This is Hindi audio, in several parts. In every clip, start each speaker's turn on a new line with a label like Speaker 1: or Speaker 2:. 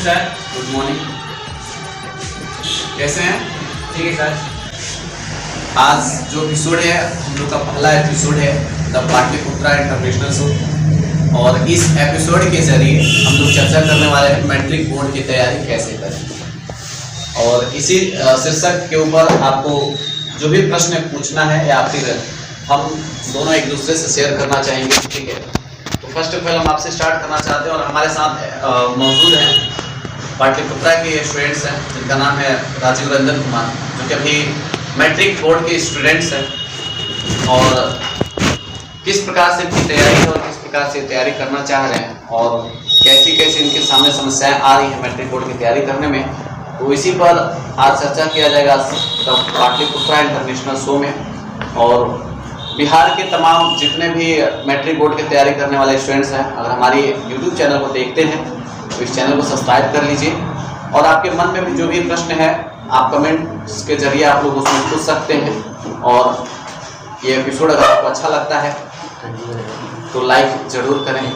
Speaker 1: सर।
Speaker 2: Good morning. कैसे हैं?
Speaker 1: ठीक है सर।
Speaker 2: आज जो एपिसोड है हम लोग का पहला एपिसोड है द पाटलिपुत्रा इंटरनेशनल शो, और इस एपिसोड के जरिए हम लोग चर्चा करने वाले हैं मैट्रिक बोर्ड की तैयारी कैसे करें। और इसी शीर्षक के ऊपर आपको जो भी प्रश्न पूछना है या फिर हम दोनों एक दूसरे से शेयर करना चाहेंगे, ठीक है। तो फर्स्ट ऑफ ऑल हम आपसे स्टार्ट करना चाहते हैं और हमारे साथ मौजूद हैं पाटलिपुत्रा के स्टूडेंट्स हैं जिनका नाम है राजीव रंजन कुमार, जो कि अभी मैट्रिक बोर्ड के स्टूडेंट्स हैं और किस प्रकार से इनकी तैयारी है और किस प्रकार से तैयारी करना चाह रहे हैं और कैसी कैसी इनके सामने समस्याएं आ रही हैं मैट्रिक बोर्ड की तैयारी करने में, तो इसी पर आज चर्चा किया जाएगा पाटलिपुत्रा इंटरनेशनल शो में। और बिहार के तमाम जितने भी मैट्रिक बोर्ड की तैयारी करने वाले स्टूडेंट्स हैं, अगर हमारी यूट्यूब चैनल को देखते हैं तो इस चैनल को सब्सक्राइब कर लीजिए और आपके मन में भी जो भी प्रश्न है आप कमेंट्स के जरिए आप लोग उसमें पूछ सकते हैं। और ये एपिसोड अगर आपको अच्छा लगता है तो लाइक ज़रूर करें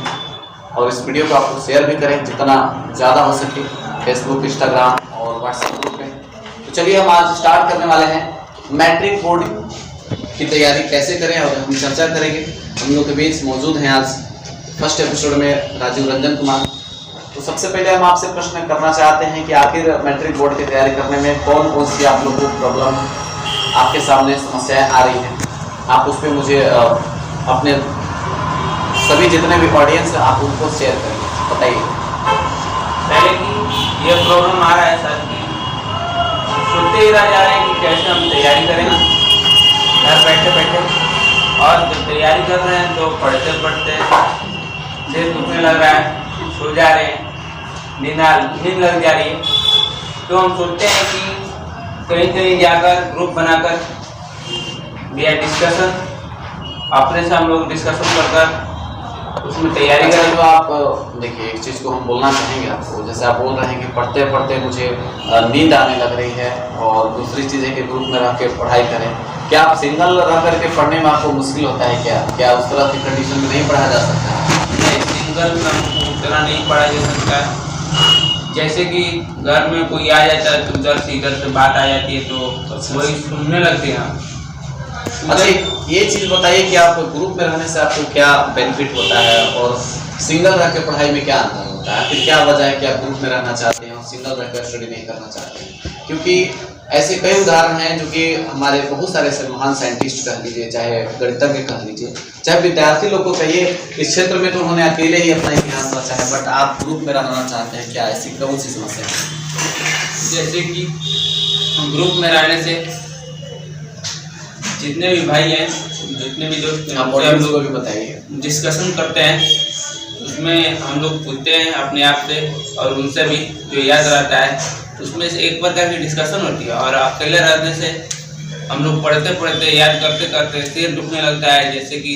Speaker 2: और इस वीडियो को आप शेयर भी करें जितना ज़्यादा हो सके फेसबुक, इंस्टाग्राम और व्हाट्सएप ग्रुप में। तो चलिए हम आज स्टार्ट करने वाले हैं मैट्रिक बोर्ड की तैयारी कैसे करें और हम चर्चा करेंगे। हम लोग के बीच मौजूद हैं आज फर्स्ट एपिसोड में राजीव रंजन कुमार। तो सबसे पहले हम आपसे प्रश्न करना चाहते हैं कि आखिर मैट्रिक बोर्ड की तैयारी करने में कौन कौन सी आप लोगों को प्रॉब्लम आपके सामने समस्याएं आ रही हैं, आप उस पर मुझे अपने सभी जितने भी ऑडियंस हैं आप उनको शेयर करेंगे, बताइए।
Speaker 1: पहले कि ये प्रॉब्लम आ रहा है सर कि सोचते ही रह जा रहे हैं कि कैसे हम तैयारी करें ना घर बैठे बैठे, और जब तैयारी कर रहे हैं तो पढ़ते पढ़ते सिर दुखने लग रहा है, सो जा रहे हैं, नींद लग जा रही है। तो हम सोचते हैं कि कहीं कहीं जाकर ग्रुप बनाकर या डिस्कशन अपने से हम लोग डिस्कशन कर उसमें तैयारी करें।
Speaker 2: तो आप देखिए एक चीज़ को हम बोलना चाहेंगे आपको, जैसे आप बोल रहे हैं कि पढ़ते पढ़ते मुझे नींद आने लग रही है, और दूसरी चीज़ है कि ग्रुप में रह के पढ़ाई करें। क्या आप सिंगल रह करके पढ़ने में आपको मुश्किल होता है? क्या उस तरह की कंडीशन में नहीं पढ़ा जा सकता है?
Speaker 1: सिंगल में उतना नहीं पढ़ा जा सकता है। जैसे कि घर में कोई आ जाता है तो इधर से बात आ जाती है तो वही सुनने लगते हैं।
Speaker 2: अच्छा, ये चीज़ बताइए कि आप ग्रुप में रहने से आपको क्या बेनिफिट होता है और सिंगल रह के पढ़ाई में क्या अंतर होता है? फिर क्या वजह है कि आप ग्रुप में रहना चाहते हैं और सिंगल रह कर स्टडी नहीं करना चाहते हैं? क्योंकि ऐसे कई उदाहरण हैं जो कि हमारे बहुत सारे ऐसे महान साइंटिस्ट कह लीजिए, चाहे गणितज्ञ कह लीजिए, चाहे विद्यार्थी लोग को कहिए, इस क्षेत्र में तो उन्होंने अकेले ही अपना इतिहास रचा है, बट आप ग्रुप में रहना चाहते हैं, क्या ऐसी कौन सी समस्या है?
Speaker 1: जैसे कि हम ग्रुप में रहने से जितने भी भाई हैं, जितने भी दोस्त हैं,
Speaker 2: आप ऑडियंस को भी बताइए।
Speaker 1: डिस्कशन करते हैं, उसमें हम लोग पूछते हैं अपने आप से और उनसे भी जो याद रहता है उसमें से एक प्रकार की डिस्कशन होती है। और अकेले रहने से हम लोग पढ़ते पढ़ते याद करते करते सिर दुखने लगता है। जैसे कि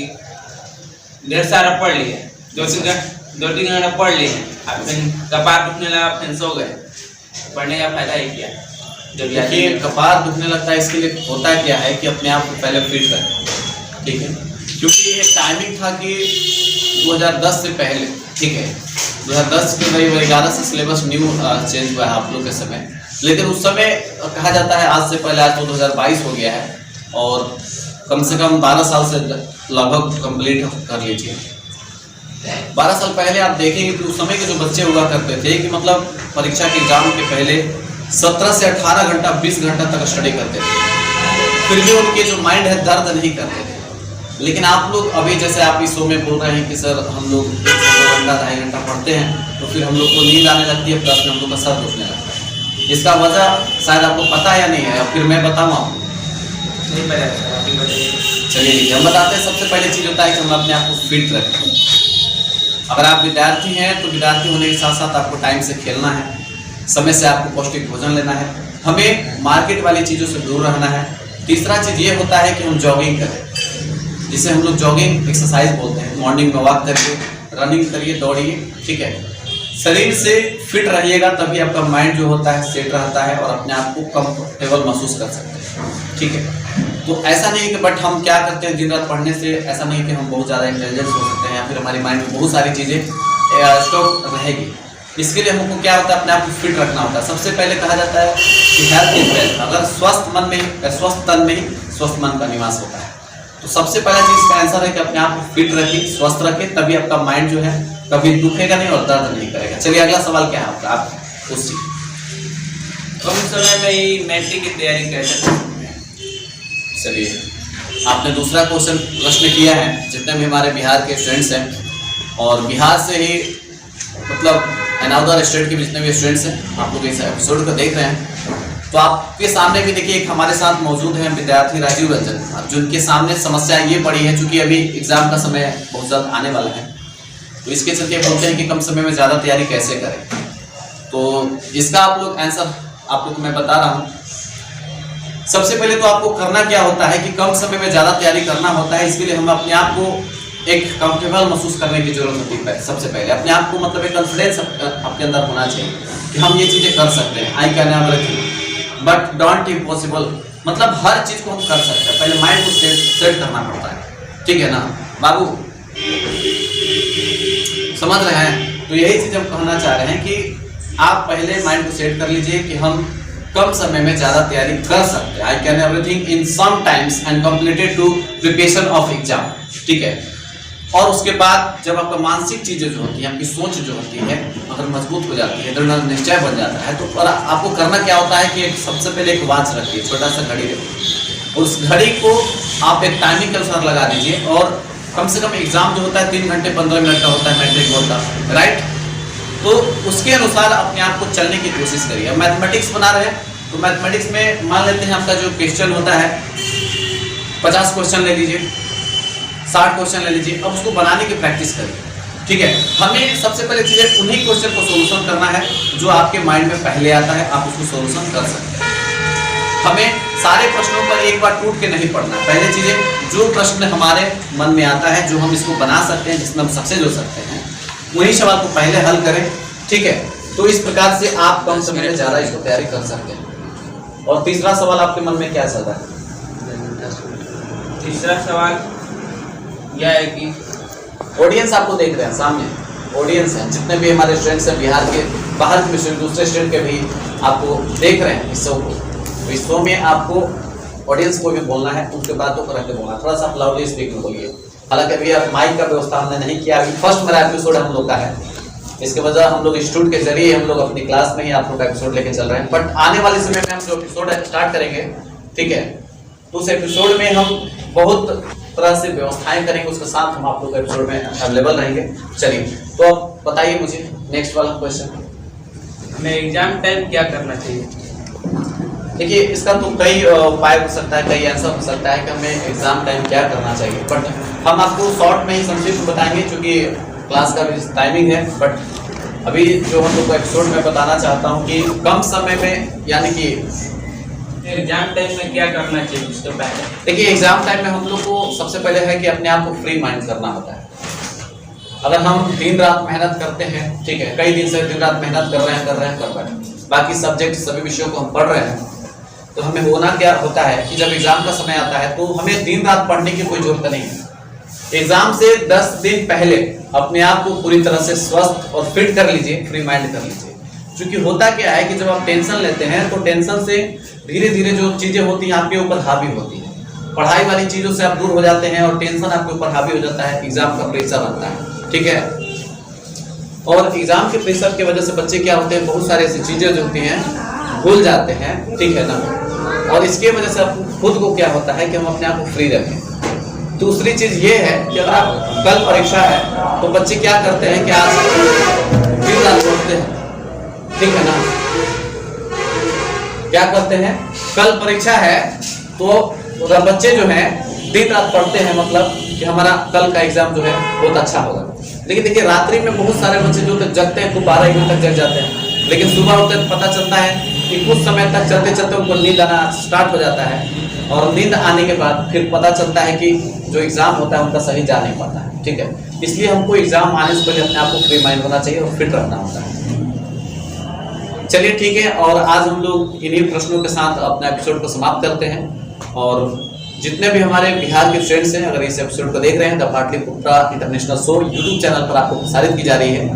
Speaker 1: ढेर सारा पढ़ लिए, दो तीन घंटा पढ़ लिए, अब फिर कपार दुखने लगा, फिर सो गए, पढ़ने का फायदा ही क्या? जब
Speaker 2: देखिए कपार दुखने लगता है, इसके लिए होता क्या है कि अपने आप को पहले फिट रखें, ठीक है। क्योंकि एक टाइमिंग था कि 2010 से पहले, ठीक है, 2010 के करीब 11 से सिलेबस न्यू चेंज हुआ है आप लोग के समय, लेकिन उस समय कहा जाता है आज से पहले, आज तो 2022 हो गया है और कम से कम 12 साल से लगभग कंप्लीट कर लीजिए। 12 साल पहले आप देखेंगे कि उस समय के जो बच्चे हुआ करते थे कि मतलब परीक्षा के एग्जाम के पहले 17 से 18 घंटा 20 घंटा तक स्टडी करते थे, फिर भी उनके जो माइंड है दर्द नहीं करते थे। लेकिन आप लोग अभी जैसे आप इस शो में बोल रहे हैं कि सर हम लोग 1 से 2 घंटा 2.5 घंटा पढ़ते हैं तो फिर हम लोग को नींद आने लगती है, प्लस में हम लोग का सर दुखने लगता है। इसका वजह शायद आपको पता या नहीं है, फिर मैं बताऊँ आपको?
Speaker 1: नहीं पता सर, आप ही बताइए।
Speaker 2: चलिए ठीक है, हम बताते हैं। सबसे पहले चीज़ होता है कि हम अपने आप को फिट रखें। अगर आप विद्यार्थी हैं तो विद्यार्थी होने के साथ साथ आपको टाइम से खेलना है, समय से आपको पौष्टिक भोजन लेना है, हमें मार्केट वाली चीज़ों से दूर रहना है। तीसरा चीज़ ये होता है कि हम जॉगिंग करें, जिसे हम लोग जॉगिंग एक्सरसाइज बोलते हैं। मॉर्निंग में वॉक करिए, रनिंग करिए, दौड़िए, ठीक है। शरीर से फिट रहिएगा तभी आपका माइंड जो होता है सेट रहता है और अपने आप को कंफर्टेबल महसूस कर सकते हैं, ठीक है। तो ऐसा नहीं कि बट हम क्या करते हैं दिन रात पढ़ने से, ऐसा नहीं कि हम बहुत ज़्यादा इंटेलिजेंस हो सकते हैं या फिर हमारी माइंड में बहुत सारी चीज़ें स्टॉक रहेगी। इसके लिए हमको क्या होता है, अपने आप को फिट रखना होता है। सबसे पहले कहा जाता है कि हेल्थ इज वेल्थ। अगर स्वस्थ तन में ही स्वस्थ मन का निवास होता है। तो सबसे पहला चीज का आंसर है कि अपने आप को फिट रखें, स्वस्थ रखें, तभी आपका माइंड जो है कभी दुखेगा नहीं और दर्द नहीं करेगा। चलिए अगला सवाल क्या है आपका, आप उसी
Speaker 1: कम समय में ही मैट्रिक की तैयारी कैसे करते हैं?
Speaker 2: चलिए आपने दूसरा क्वेश्चन प्रश्न किया है। जितने भी हमारे बिहार के स्टूडेंट्स हैं और बिहार से ही मतलब अनदर स्टेट के जितने भी स्टूडेंट्स हैं, आप लोग इस एपिसोड को देख रहे हैं, तो आपके सामने भी देखिए एक हमारे साथ मौजूद हैं विद्यार्थी राजीव रंजन, जिनके सामने समस्या ये पड़ी है, चूंकि अभी एग्जाम का समय बहुत जल्द आने वाला है, तो इसके चलते बोलते हैं कि कम समय में ज़्यादा तैयारी कैसे करें। तो इसका आप लोग आंसर आप लोग मैं बता रहा हूँ। सबसे पहले तो आपको करना क्या होता है कि कम समय में ज़्यादा तैयारी करना होता है। इसके लिए हम अपने आप को एक कंफर्टेबल महसूस करने की जरूरत होती है। सबसे पहले अपने आप को मतलब एक कॉन्फिडेंस आपके अंदर होना चाहिए कि हम ये चीज़ें कर सकते हैं। I can everything but don't impossible, मतलब हर चीज़ को हम कर सकते हैं। पहले माइंड को सेट करना पड़ता है, ठीक है ना बाबू, समझ रहे हैं? तो यही चीज़ हम कहना चाह रहे हैं कि आप पहले माइंड को सेट कर लीजिए कि हम कम समय में ज़्यादा तैयारी कर सकते हैं। I can everything in some times and completed to preparation of exam, ठीक है। और उसके बाद जब आपका मानसिक चीज़ें जो होती हैं, आपकी सोच जो होती है अगर मजबूत हो जाती है, दृढ़ निश्चय बन जाता है, तो आपको करना क्या होता है कि सबसे पहले एक वॉच रखिए, छोटा सा घड़ी रखिए। उस घड़ी को आप एक टाइमिंग के अनुसार लगा दीजिए और कम से कम एग्जाम जो होता है 3 घंटे 15 मिनट का होता है मैट्रिक बोर्ड का, राइट। तो उसके अनुसार अपने आप को चलने की कोशिश करिए। मैथमेटिक्स बना रहे हैं तो मैथमेटिक्स में मान लेते हैं आपका जो क्वेश्चन होता है 50 क्वेश्चन ले लीजिए, 60 क्वेश्चन ले लीजिए। अब उसको बनाने की प्रैक्टिस करिए, ठीक है। हमें सबसे पहले चीज़ें उन्हीं क्वेश्चन को सोल्यूशन करना है जो आपके माइंड में पहले आता है, आप उसको सोल्यूशन कर सकते हैं। हमें सारे प्रश्नों पर एक बार टूट के नहीं पढ़ना। पहले चीज़ें जो प्रश्न हमारे मन में आता है, जो हम इसको बना सकते हैं, जिसमें हम सक्सेस हो सकते हैं, वही सवाल को पहले हल करें, ठीक है। तो इस प्रकार से आप कम समय में ज़्यादा इसको तैयारी कर सकते हैं। और तीसरा सवाल आपके मन में क्या चल रहा है?
Speaker 1: तीसरा सवाल यह है कि
Speaker 2: ऑडियंस आपको देख रहे हैं, सामने ऑडियंस हैं, जितने भी हमारे स्टूडेंट्स हैं बिहार के, बाहर के स्टूडेंट, दूसरे स्टेट के भी आपको देख रहे हैं इस शो को। तो इस शो में आपको ऑडियंस को भी बोलना है, उनके बातों को रख के बोलना है। थोड़ा सा लाउडली स्पीक में बोलिए। हालांकि अभी आप माइक का व्यवस्था हमने नहीं किया, अभी फर्स्ट मेरा एपिसोड हम लोग का है, इसके वजह हम लोग इंस्टीट्यूट के जरिए हम लोग अपनी क्लास में ही आप लोग का एपिसोड लेके चल रहे हैं। बट आने वाले समय में हम जो एपिसोड स्टार्ट करेंगे, ठीक है, तो उस एपिसोड में हम बहुत तरह से व्यवस्थाएं करेंगे, उसके साथ हम आप लोग के एपिसोड में अवेलेबल रहेंगे। चलिए तो अब बताइए मुझे नेक्स्ट वाला क्वेश्चन।
Speaker 1: हमें एग्जाम टाइम क्या करना चाहिए?
Speaker 2: देखिए इसका तो कई उपाय हो सकता है, कई आंसर हो सकता है कि हमें एग्जाम टाइम क्या करना चाहिए, बट हम आपको शॉर्ट में ही संक्षिप्त में बताएंगे क्योंकि क्लास का भी टाइमिंग है। बट अभी जो हम लोग एपिसोड में बताना चाहता हूँ कि कम समय में, यानी कि
Speaker 1: एग्जाम टाइम में क्या करना चाहिए उसके पहले?
Speaker 2: देखिए एग्जाम टाइम में हम लोग को सबसे पहले है कि अपने आप को फ्री माइंड करना होता है। अगर हम दिन रात मेहनत करते हैं, ठीक है, कई दिन से दिन रात मेहनत कर रहे हैं, बाकी सब्जेक्ट सभी विषयों को हम पढ़ रहे हैं, तो हमें होना क्या होता है कि जब एग्जाम का समय आता है तो हमें दिन रात पढ़ने की कोई जरूरत नहीं है। एग्जाम से 10 दिन पहले अपने आप को पूरी तरह से स्वस्थ और फिट कर लीजिए, फ्री माइंड कर लीजिए। क्योंकि होता क्या है कि जब आप टेंशन लेते हैं तो टेंशन से धीरे धीरे जो चीज़ें होती हैं आपके ऊपर हावी होती हैं, पढ़ाई वाली चीज़ों से आप दूर हो जाते हैं और टेंशन आपके ऊपर हावी हो जाता है, एग्जाम का प्रेशर बनता है, ठीक है। और एग्जाम के प्रेशर की वजह से बच्चे क्या होते हैं, बहुत सारी ऐसी चीज़ें जो होती हैं भूल जाते हैं, ठीक है ना। और इसके वजह से खुद को क्या होता है कि हम अपने आप को फ्री रखें। दूसरी चीज़ ये है कि अगर आप कल परीक्षा है तो बच्चे क्या करते हैं कि आज दिन रात पढ़ते हैं, ठीक है ना। क्या करते हैं, कल परीक्षा है तो बच्चे जो हैं दिन रात पढ़ते हैं, मतलब कि हमारा कल का एग्जाम जो है बहुत अच्छा होगा। लेकिन देखिए रात्रि में बहुत सारे बच्चे जो जगते हैं, खूब 12-1 बजे तक जग जाते हैं, लेकिन सुबह होते पता चलता है कि कुछ समय तक चलते चलते उनको नींद आना स्टार्ट हो जाता है, और नींद आने के बाद फिर पता चलता है कि जो एग्जाम होता है उनका सही जा नहीं पाता है, ठीक है। इसलिए हमको एग्जाम आने से पहले अपने आप को फ्री माइंड होना चाहिए और फिट रखना होता है। चलिए ठीक है, और आज हम लोग इन्हीं प्रश्नों के साथ अपना एपिसोड को समाप्त करते हैं। और जितने भी हमारे बिहार के फ्रेंड्स हैं, अगर इस एपिसोड को देख रहे हैं, the Pataliputra international show YouTube channel पर आपको प्रसारित की जा रही है,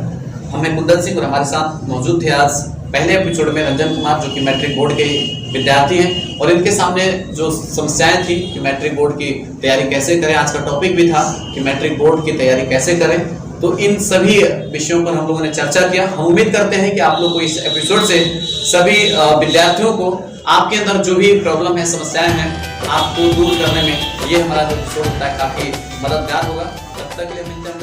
Speaker 2: हमें कुंदन सिंह और हमारे साथ मौजूद थे आज पहले एपिसोड में रंजन कुमार, जो कि मैट्रिक बोर्ड के विद्यार्थी हैं, और इनके सामने जो समस्याएं थी कि मैट्रिक बोर्ड की तैयारी कैसे करें, आज का टॉपिक भी था कि मैट्रिक बोर्ड की तैयारी कैसे करें, तो इन सभी विषयों पर हम लोगों ने चर्चा किया। हम उम्मीद करते हैं कि आप लोग को इस एपिसोड से सभी विद्यार्थियोयों को आपके अंदर जो भी प्रॉब्लम है, समस्याएं हैं, आपको दूर करने में ये हमारा जो एपिसोड होता है काफ़ी मददगार होगा। तब तक के लिए मिलते हैं।